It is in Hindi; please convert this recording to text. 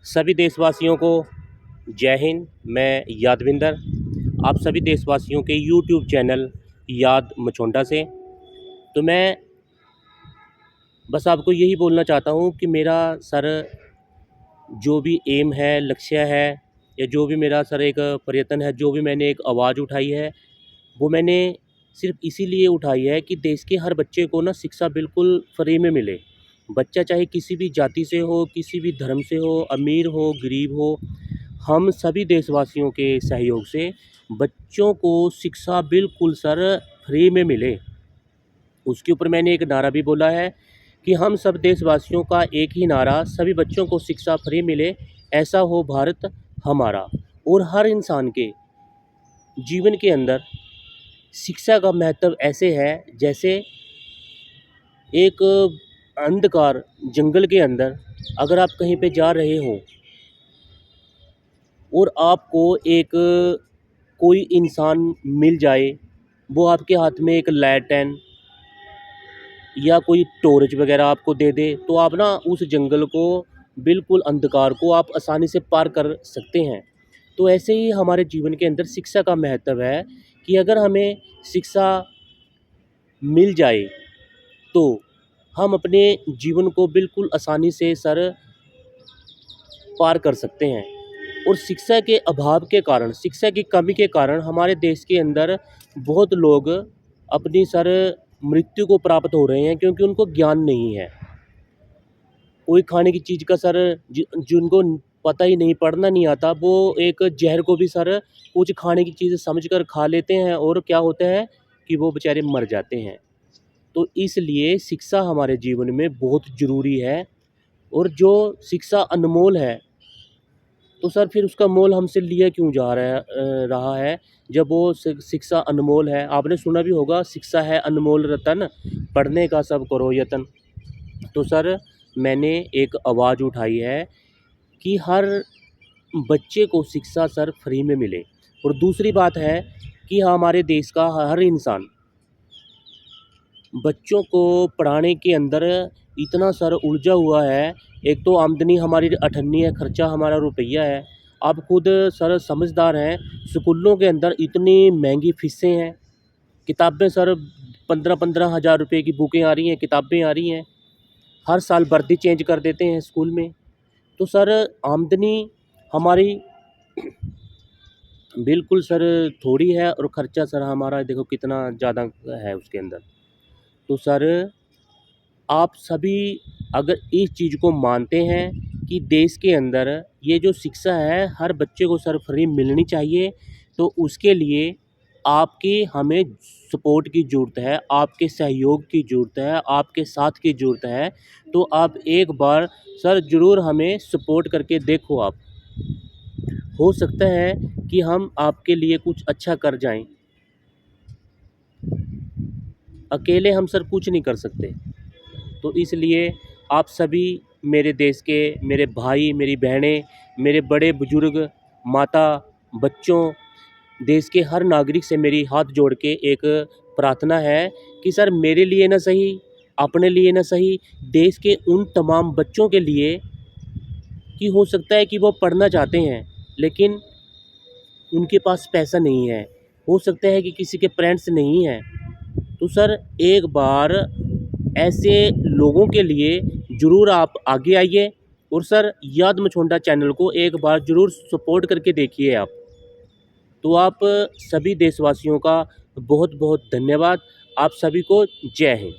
सभी देशवासियों को जय हिंद। मैं यादविंदर, आप सभी देशवासियों के यूट्यूब चैनल याद मछोंडा से। तो मैं बस आपको यही बोलना चाहता हूँ कि मेरा सर जो भी एम है, लक्ष्य है, या जो भी मेरा सर एक प्रयत्न है, जो भी मैंने एक आवाज़ उठाई है, वो मैंने सिर्फ इसीलिए उठाई है कि देश के हर बच्चे को ना शिक्षा बिल्कुल फ्री में मिले। बच्चा चाहे किसी भी जाति से हो, किसी भी धर्म से हो, अमीर हो, गरीब हो, हम सभी देशवासियों के सहयोग से बच्चों को शिक्षा बिल्कुल सर फ्री में मिले। उसके ऊपर मैंने एक नारा भी बोला है कि हम सब देशवासियों का एक ही नारा, सभी बच्चों को शिक्षा फ्री मिले, ऐसा हो भारत हमारा। और हर इंसान के जीवन के अंदर शिक्षा का महत्व ऐसे है जैसे एक अंधकार जंगल के अंदर अगर आप कहीं पे जा रहे हो और आपको एक कोई इंसान मिल जाए, वो आपके हाथ में एक लैंटर्न या कोई टॉर्च वगैरह आपको दे दे, तो आप ना उस जंगल को, बिल्कुल अंधकार को आप आसानी से पार कर सकते हैं। तो ऐसे ही हमारे जीवन के अंदर शिक्षा का महत्व है कि अगर हमें शिक्षा मिल जाए तो हम अपने जीवन को बिल्कुल आसानी से सर पार कर सकते हैं। और शिक्षा के अभाव के कारण, शिक्षा की कमी के कारण हमारे देश के अंदर बहुत लोग अपनी सर मृत्यु को प्राप्त हो रहे हैं, क्योंकि उनको ज्ञान नहीं है। कोई खाने की चीज़ का सर जिनको पता ही नहीं, पढ़ना नहीं आता, वो एक जहर को भी सर कुछ खाने की चीज़ समझकर खा लेते हैं, और क्या होता है कि वो बेचारे मर जाते हैं। तो इसलिए शिक्षा हमारे जीवन में बहुत ज़रूरी है। और जो शिक्षा अनमोल है, तो सर फिर उसका मोल हमसे लिया क्यों जा रहा है जब वो शिक्षा अनमोल है। आपने सुना भी होगा, शिक्षा है अनमोल रतन, पढ़ने का सब करो यतन। तो सर मैंने एक आवाज़ उठाई है कि हर बच्चे को शिक्षा सर फ्री में मिले। और दूसरी बात है कि हमारे देश का हर इंसान बच्चों को पढ़ाने के अंदर इतना सर उलझा हुआ है। एक तो आमदनी हमारी अठन्नी है, खर्चा हमारा रुपया है। आप खुद सर समझदार हैं, स्कूलों के अंदर इतनी महंगी फ़ीसें हैं। किताबें सर 15-15 हज़ार रुपये की बुकें आ रही हैं, किताबें आ रही हैं। हर साल वर्दी चेंज कर देते हैं स्कूल में। तो सर आमदनी हमारी बिल्कुल सर थोड़ी है, और ख़र्चा सर हमारा देखो कितना ज़्यादा है उसके अंदर। तो सर आप सभी अगर इस चीज़ को मानते हैं कि देश के अंदर ये जो शिक्षा है हर बच्चे को सर फ्री मिलनी चाहिए, तो उसके लिए आपकी हमें सपोर्ट की ज़रूरत है, आपके सहयोग की ज़रूरत है, आपके साथ की ज़रूरत है। तो आप एक बार सर ज़रूर हमें सपोर्ट करके देखो आप। हो सकता है कि हम आपके लिए कुछ अच्छा कर जाएं। अकेले हम सर कुछ नहीं कर सकते। तो इसलिए आप सभी मेरे देश के, मेरे भाई, मेरी बहनें, मेरे बड़े बुजुर्ग, माता, बच्चों, देश के हर नागरिक से मेरी हाथ जोड़ के एक प्रार्थना है कि सर मेरे लिए ना सही, अपने लिए ना सही, देश के उन तमाम बच्चों के लिए, कि हो सकता है कि वो पढ़ना चाहते हैं लेकिन उनके पास पैसा नहीं है, हो सकता है कि किसी के पेरेंट्स नहीं हैं। तो सर एक बार ऐसे लोगों के लिए ज़रूर आप आगे आइए, और सर याद मछोंडा चैनल को एक बार ज़रूर सपोर्ट करके देखिए आप। तो आप सभी देशवासियों का बहुत बहुत धन्यवाद। आप सभी को जय हिंद।